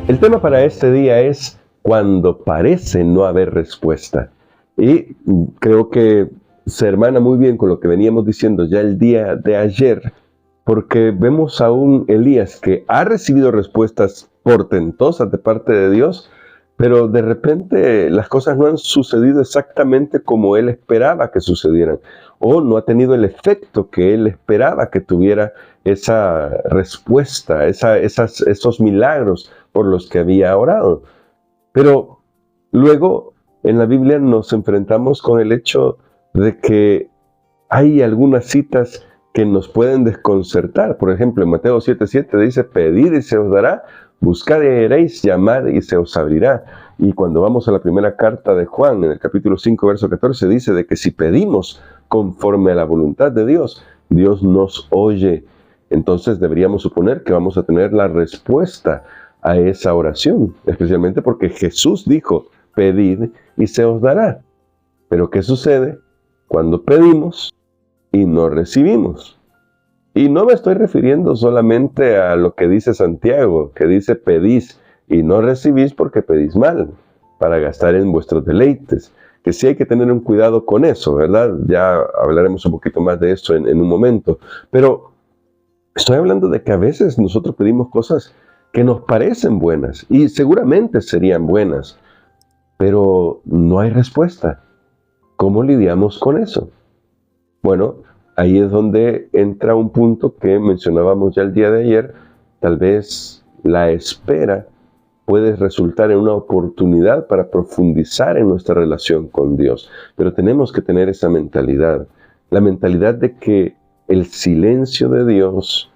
El tema para este día es cuando parece no haber respuesta. Y creo que se hermana muy bien con lo que veníamos diciendo ya el día de ayer, porque vemos a un Elías que ha recibido respuestas portentosas de parte de Dios, pero de repente las cosas no han sucedido exactamente como él esperaba que sucedieran, o no ha tenido el efecto que él esperaba que tuviera esa respuesta, esos milagros por los que había orado. Pero luego en la Biblia nos enfrentamos con el hecho de que hay algunas citas que nos pueden desconcertar. Por ejemplo, en Mateo 7:7 dice: pedid y se os dará, buscad y hallaréis, llamad y se os abrirá. Y cuando vamos a la primera carta de Juan, en el capítulo 5, verso 14, dice de que si pedimos conforme a la voluntad de Dios, Dios nos oye. Entonces deberíamos suponer que vamos a tener la respuesta a esa oración, especialmente porque Jesús dijo: pedid y se os dará. Pero ¿qué sucede cuando pedimos y no recibimos? Y no me estoy refiriendo solamente a lo que dice Santiago, que dice: pedís y no recibís porque pedís mal, para gastar en vuestros deleites. Que sí hay que tener un cuidado con eso, ¿verdad? Ya hablaremos un poquito más de eso en un momento. Pero estoy hablando de que a veces nosotros pedimos cosas que nos parecen buenas, y seguramente serían buenas, pero no hay respuesta. ¿Cómo lidiamos con eso? Bueno, ahí es donde entra un punto que mencionábamos ya el día de ayer. Tal vez la espera puede resultar en una oportunidad para profundizar en nuestra relación con Dios. Pero tenemos que tener esa mentalidad. La mentalidad de que el silencio de Dios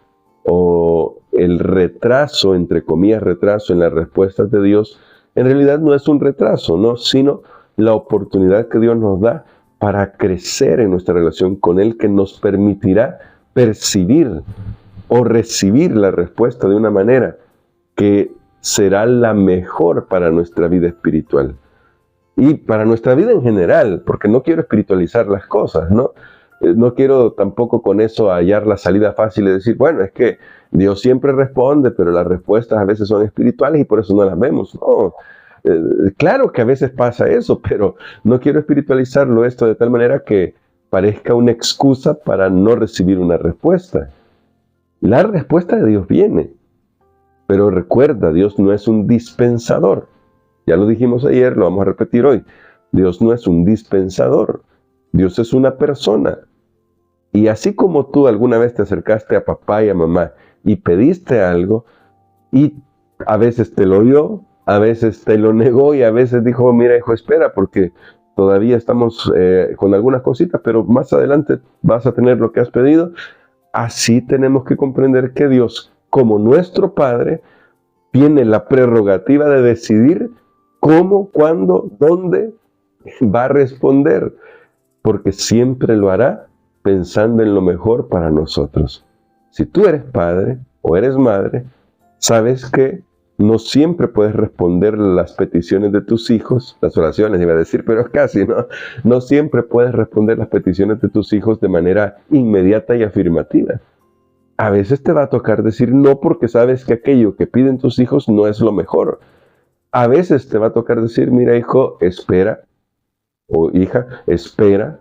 o el retraso, entre comillas retraso, en las respuestas de Dios, en realidad no es un retraso, ¿no? Sino la oportunidad que Dios nos da para crecer en nuestra relación con Él, que nos permitirá percibir o recibir la respuesta de una manera que será la mejor para nuestra vida espiritual y para nuestra vida en general, porque no quiero espiritualizar las cosas, ¿no? No quiero tampoco con eso hallar la salida fácil y decir: bueno, es que Dios siempre responde, pero las respuestas a veces son espirituales y por eso no las vemos. No, claro que a veces pasa eso, pero no quiero espiritualizarlo esto de tal manera que parezca una excusa para no recibir una respuesta. La respuesta de Dios viene, pero recuerda, Dios no es un dispensador. Ya lo dijimos ayer, lo vamos a repetir hoy. Dios no es un dispensador. Dios es una persona. Y así como tú alguna vez te acercaste a papá y a mamá y pediste algo, y a veces te lo dio, a veces te lo negó, y a veces dijo: mira, hijo, espera, porque todavía estamos con algunas cositas, pero más adelante vas a tener lo que has pedido. Así tenemos que comprender que Dios, como nuestro Padre, tiene la prerrogativa de decidir cómo, cuándo, dónde va a responder, porque siempre lo hará pensando en lo mejor para nosotros. Si tú eres padre o eres madre, sabes que no siempre puedes responder las peticiones de tus hijos, las oraciones iba a decir, pero es casi, ¿no? No siempre puedes responder las peticiones de tus hijos de manera inmediata y afirmativa. A veces te va a tocar decir no, porque sabes que aquello que piden tus hijos no es lo mejor. A veces te va a tocar decir: mira, hijo, espera, o hija, espera,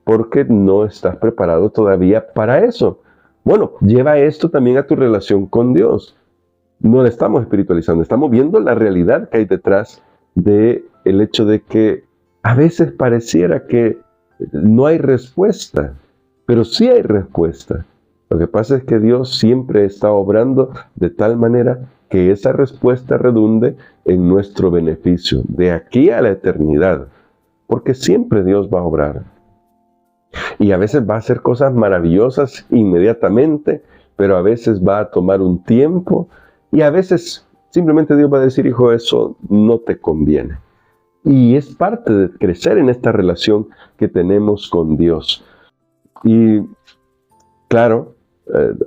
porque no estás preparado todavía para eso. Bueno, lleva esto también a tu relación con Dios. No la estamos espiritualizando, estamos viendo la realidad que hay detrás del hecho de que a veces pareciera que no hay respuesta, pero sí hay respuesta. Lo que pasa es que Dios siempre está obrando de tal manera que esa respuesta redunde en nuestro beneficio, de aquí a la eternidad, porque siempre Dios va a obrar. Y a veces va a hacer cosas maravillosas inmediatamente, pero a veces va a tomar un tiempo, y a veces simplemente Dios va a decir: hijo, eso no te conviene. Y es parte de crecer en esta relación que tenemos con Dios. Y claro,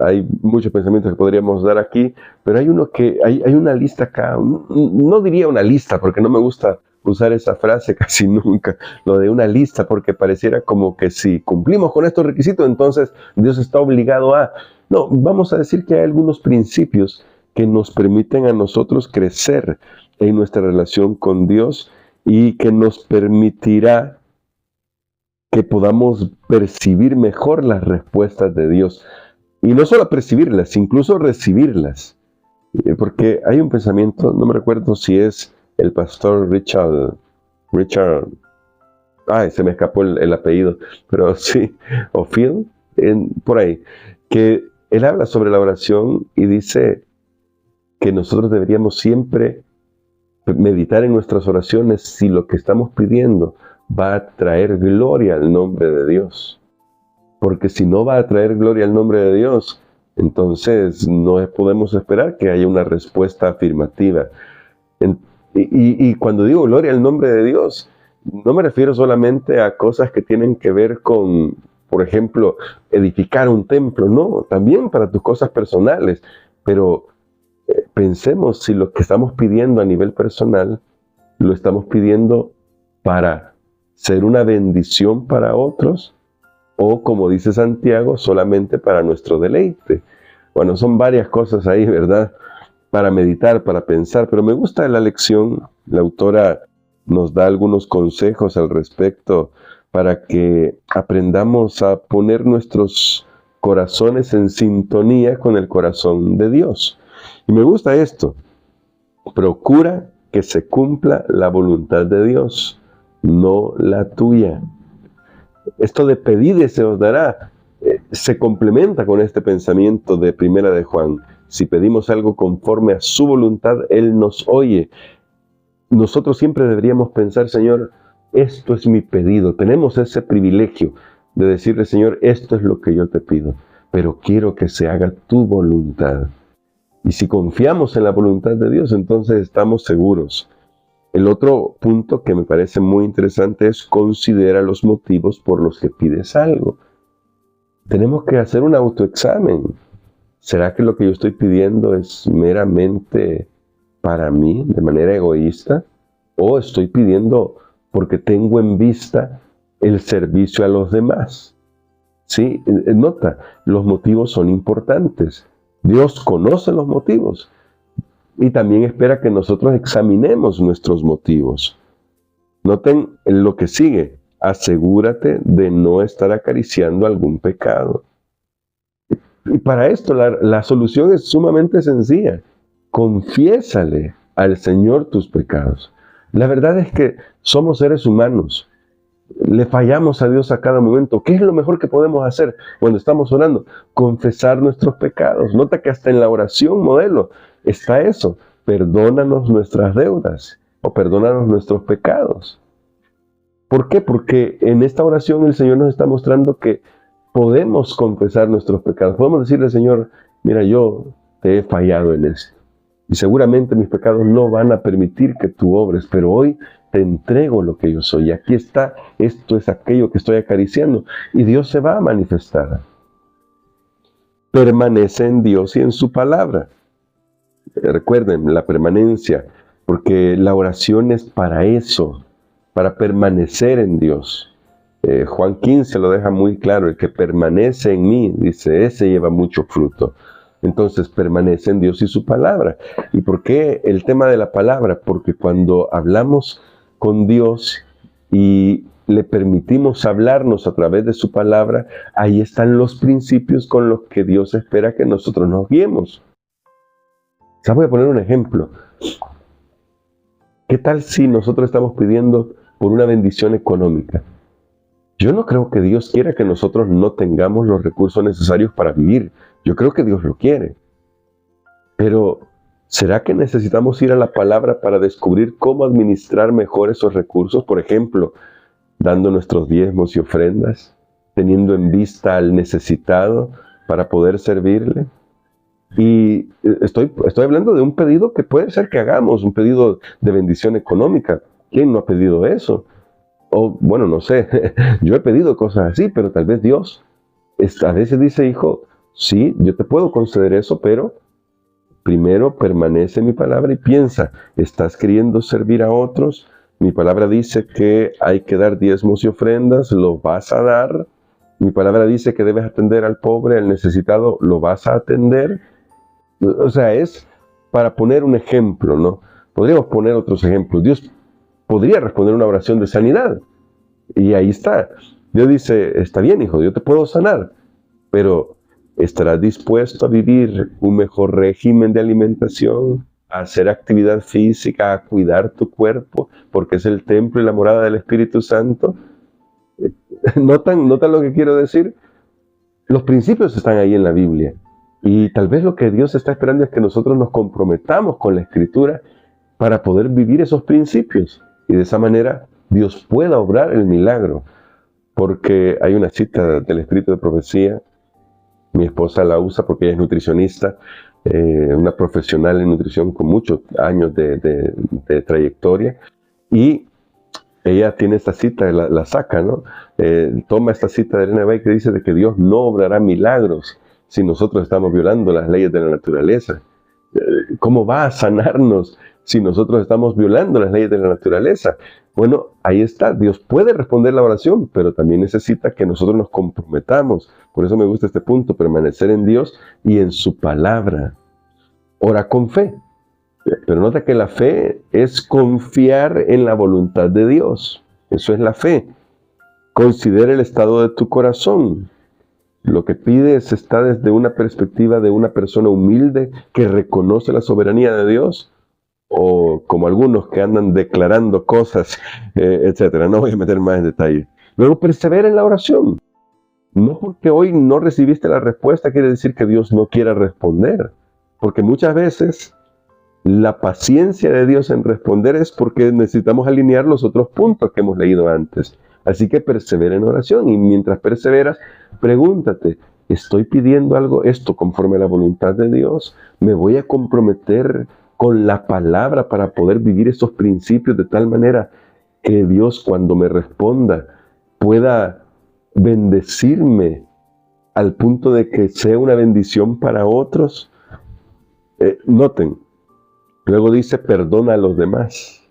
hay muchos pensamientos que podríamos dar aquí, pero hay una lista acá. No diría una lista, porque no me gusta usar esa frase casi nunca, lo de una lista, porque pareciera como que si cumplimos con estos requisitos, entonces Dios está obligado a... No, vamos a decir que hay algunos principios que nos permiten a nosotros crecer en nuestra relación con Dios y que nos permitirá que podamos percibir mejor las respuestas de Dios. Y no solo percibirlas, incluso recibirlas. Porque hay un pensamiento, no me recuerdo si es el pastor Richard, se me escapó el apellido, pero sí, o Phil, por ahí, que él habla sobre la oración y dice que nosotros deberíamos siempre meditar en nuestras oraciones si lo que estamos pidiendo va a traer gloria al nombre de Dios. Porque si no va a traer gloria al nombre de Dios, entonces no podemos esperar que haya una respuesta afirmativa. Y cuando digo gloria al nombre de Dios, no me refiero solamente a cosas que tienen que ver con, por ejemplo, edificar un templo, no, también para tus cosas personales, pero pensemos si lo que estamos pidiendo a nivel personal, lo estamos pidiendo para ser una bendición para otros, o como dice Santiago, solamente para nuestro deleite. Bueno, son varias cosas ahí, ¿verdad? Para meditar, para pensar, pero me gusta la lección. La autora nos da algunos consejos al respecto para que aprendamos a poner nuestros corazones en sintonía con el corazón de Dios. Y me gusta esto: procura que se cumpla la voluntad de Dios, no la tuya. Esto de pedid y se os dará se complementa con este pensamiento de Primera de Juan. Si pedimos algo conforme a su voluntad, Él nos oye. Nosotros siempre deberíamos pensar: Señor, esto es mi pedido. Tenemos ese privilegio de decirle: Señor, esto es lo que yo te pido, pero quiero que se haga tu voluntad. Y si confiamos en la voluntad de Dios, entonces estamos seguros. El otro punto que me parece muy interesante es: considera los motivos por los que pides algo. Tenemos que hacer un autoexamen. ¿Será que lo que yo estoy pidiendo es meramente para mí, de manera egoísta? ¿O estoy pidiendo porque tengo en vista el servicio a los demás? Sí, nota, los motivos son importantes. Dios conoce los motivos y también espera que nosotros examinemos nuestros motivos. Noten lo que sigue: asegúrate de no estar acariciando algún pecado. Y para esto la solución es sumamente sencilla. Confiésale al Señor tus pecados. La verdad es que somos seres humanos. Le fallamos a Dios a cada momento. ¿Qué es lo mejor que podemos hacer cuando estamos orando? Confesar nuestros pecados. Nota que hasta en la oración modelo está eso: perdónanos nuestras deudas o perdónanos nuestros pecados. ¿Por qué? Porque en esta oración el Señor nos está mostrando que podemos confesar nuestros pecados. Podemos decirle: Señor, mira, yo te he fallado en esto. Y seguramente mis pecados no van a permitir que tú obres, pero hoy te entrego lo que yo soy. Y aquí está, esto es aquello que estoy acariciando. Y Dios se va a manifestar. Permanece en Dios y en su palabra. Recuerden la permanencia, porque la oración es para eso, para permanecer en Dios. Juan 15 lo deja muy claro: el que permanece en mí, dice, ese lleva mucho fruto. Entonces permanece en Dios y su palabra. ¿Y por qué el tema de la palabra? Porque cuando hablamos con Dios y le permitimos hablarnos a través de su palabra, ahí están los principios con los que Dios espera que nosotros nos guiemos. Ya voy a poner un ejemplo. ¿Qué tal si nosotros estamos pidiendo por una bendición económica? Yo no creo que Dios quiera que nosotros no tengamos los recursos necesarios para vivir. Yo creo que Dios lo quiere. Pero, ¿será que necesitamos ir a la palabra para descubrir cómo administrar mejor esos recursos? Por ejemplo, dando nuestros diezmos y ofrendas, teniendo en vista al necesitado para poder servirle. Y estoy hablando de un pedido que puede ser que hagamos, un pedido de bendición económica. ¿Quién no ha pedido eso? O, bueno, no sé, yo he pedido cosas así, pero tal vez Dios a veces dice: hijo, sí, yo te puedo conceder eso, pero primero permanece en mi palabra y piensa, ¿estás queriendo servir a otros? Mi palabra dice que hay que dar diezmos y ofrendas, ¿lo vas a dar? Mi palabra dice que debes atender al pobre, al necesitado, ¿lo vas a atender? O sea, es para poner un ejemplo, ¿no? Podríamos poner otros ejemplos. Dios podría responder una oración de sanidad. Y ahí está. Dios dice, está bien, hijo, yo te puedo sanar, pero ¿estarás dispuesto a vivir un mejor régimen de alimentación, a hacer actividad física, a cuidar tu cuerpo, porque es el templo y la morada del Espíritu Santo? ¿Notan lo que quiero decir? Los principios están ahí en la Biblia. Y tal vez lo que Dios está esperando es que nosotros nos comprometamos con la Escritura para poder vivir esos principios. Y de esa manera Dios pueda obrar el milagro. Porque hay una cita del Espíritu de Profecía, mi esposa la usa porque ella es nutricionista, una profesional en nutrición con muchos años de trayectoria, y ella tiene esta cita, la saca, ¿no? Toma esta cita de Ellen White que dice de que Dios no obrará milagros si nosotros estamos violando las leyes de la naturaleza. ¿Cómo va a sanarnos si nosotros estamos violando las leyes de la naturaleza? Bueno, ahí está. Dios puede responder la oración, pero también necesita que nosotros nos comprometamos. Por eso me gusta este punto, permanecer en Dios y en su palabra. Ora con fe. Pero nota que la fe es confiar en la voluntad de Dios. Eso es la fe. Considera el estado de tu corazón. Lo que pides está desde una perspectiva de una persona humilde que reconoce la soberanía de Dios, o como algunos que andan declarando cosas, etcétera. No voy a meter más en detalle. Luego, persevera en la oración. No porque hoy no recibiste la respuesta quiere decir que Dios no quiera responder, porque muchas veces la paciencia de Dios en responder es porque necesitamos alinear los otros puntos que hemos leído antes. Así que persevera en oración, y mientras perseveras, pregúntate, ¿estoy pidiendo algo esto conforme a la voluntad de Dios? ¿Me voy a comprometer con la palabra para poder vivir esos principios de tal manera que Dios, cuando me responda, pueda bendecirme al punto de que sea una bendición para otros? Noten, luego dice, perdona a los demás.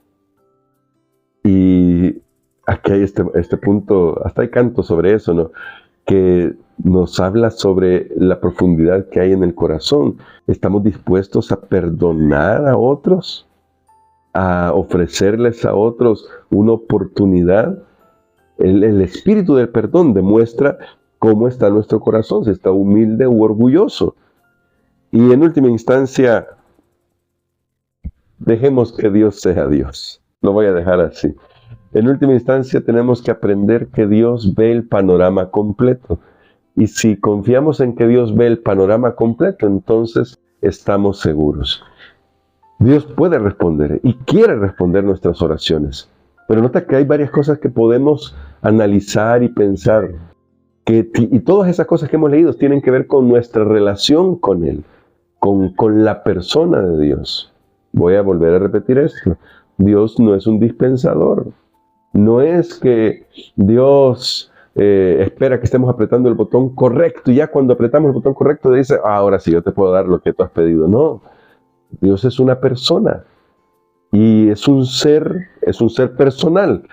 Y aquí hay este punto, hasta hay canto sobre eso, ¿no? Que nos habla sobre la profundidad que hay en el corazón. ¿Estamos dispuestos a perdonar a otros? ¿A ofrecerles a otros una oportunidad? El espíritu del perdón demuestra cómo está nuestro corazón, si está humilde u orgulloso. Y en última instancia, dejemos que Dios sea Dios. Lo voy a dejar así. En última instancia, tenemos que aprender que Dios ve el panorama completo. Y si confiamos en que Dios ve el panorama completo, entonces estamos seguros. Dios puede responder y quiere responder nuestras oraciones. Pero nota que hay varias cosas que podemos analizar y pensar. Y todas esas cosas que hemos leído tienen que ver con nuestra relación con Él, con la persona de Dios. Voy a volver a repetir esto. Dios no es un dispensador. No es que Dios espera que estemos apretando el botón correcto y ya cuando apretamos el botón correcto dice, ahora sí, yo te puedo dar lo que tú has pedido. No, Dios es una persona y es un ser personal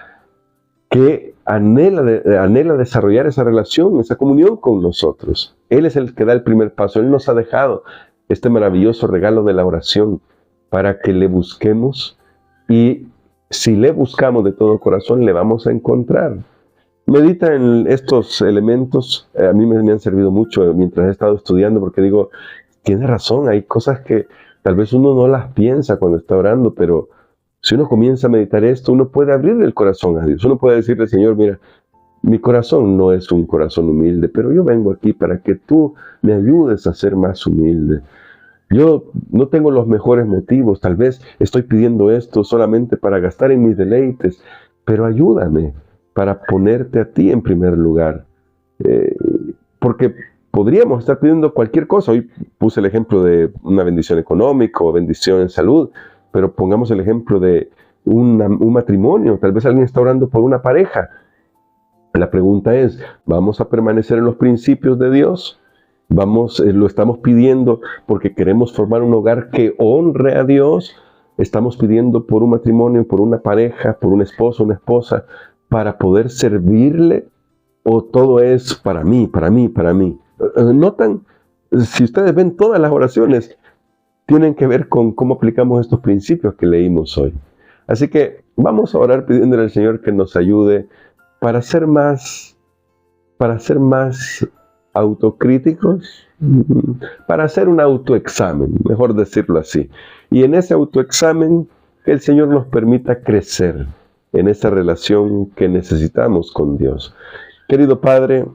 que anhela desarrollar esa relación, esa comunión con nosotros. Él es el que da el primer paso. Él nos ha dejado este maravilloso regalo de la oración para que le busquemos, y si le buscamos de todo corazón, le vamos a encontrar. Medita en estos elementos. A mí me han servido mucho mientras he estado estudiando, porque digo, tiene razón, hay cosas que tal vez uno no las piensa cuando está orando, pero si uno comienza a meditar esto, uno puede abrirle el corazón a Dios. Uno puede decirle, Señor, mira, mi corazón no es un corazón humilde, pero yo vengo aquí para que tú me ayudes a ser más humilde. Yo no tengo los mejores motivos, tal vez estoy pidiendo esto solamente para gastar en mis deleites, pero ayúdame para ponerte a ti en primer lugar. Porque podríamos estar pidiendo cualquier cosa. Hoy puse el ejemplo de una bendición económica o bendición en salud, pero pongamos el ejemplo de un matrimonio. Tal vez alguien está orando por una pareja. La pregunta es, ¿vamos a permanecer en los principios de Dios? Lo estamos pidiendo porque queremos formar un hogar que honre a Dios. Estamos pidiendo por un matrimonio, por una pareja, por un esposo, una esposa, para poder servirle o todo es para mí, para mí, para mí. ¿Notan? Si ustedes ven, todas las oraciones tienen que ver con cómo aplicamos estos principios que leímos hoy. Así que vamos a orar pidiéndole al Señor que nos ayude para ser más autocríticos, para hacer un autoexamen, mejor decirlo así. Y en ese autoexamen, que el Señor nos permita crecer en esa relación que necesitamos con Dios. Querido Padre,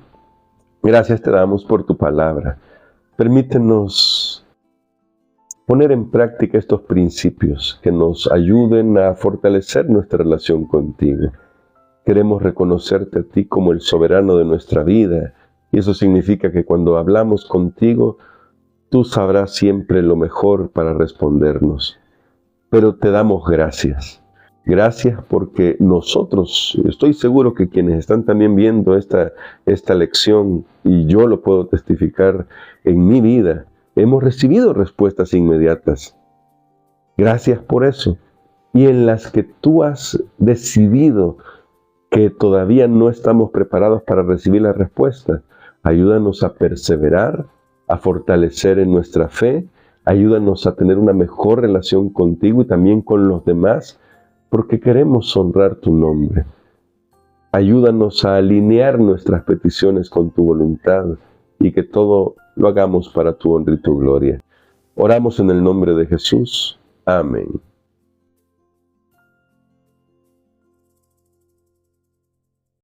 gracias te damos por tu palabra. Permítenos poner en práctica estos principios que nos ayuden a fortalecer nuestra relación contigo. Queremos reconocerte a ti como el soberano de nuestra vida, y eso significa que cuando hablamos contigo, tú sabrás siempre lo mejor para respondernos. Pero te damos gracias. Gracias porque nosotros, estoy seguro que quienes están también viendo esta lección, y yo lo puedo testificar en mi vida, hemos recibido respuestas inmediatas. Gracias por eso. Y en las que tú has decidido que todavía no estamos preparados para recibir la respuesta, ayúdanos a perseverar, a fortalecer en nuestra fe, ayúdanos a tener una mejor relación contigo y también con los demás, porque queremos honrar tu nombre. Ayúdanos a alinear nuestras peticiones con tu voluntad y que todo lo hagamos para tu honra y tu gloria. Oramos en el nombre de Jesús. Amén.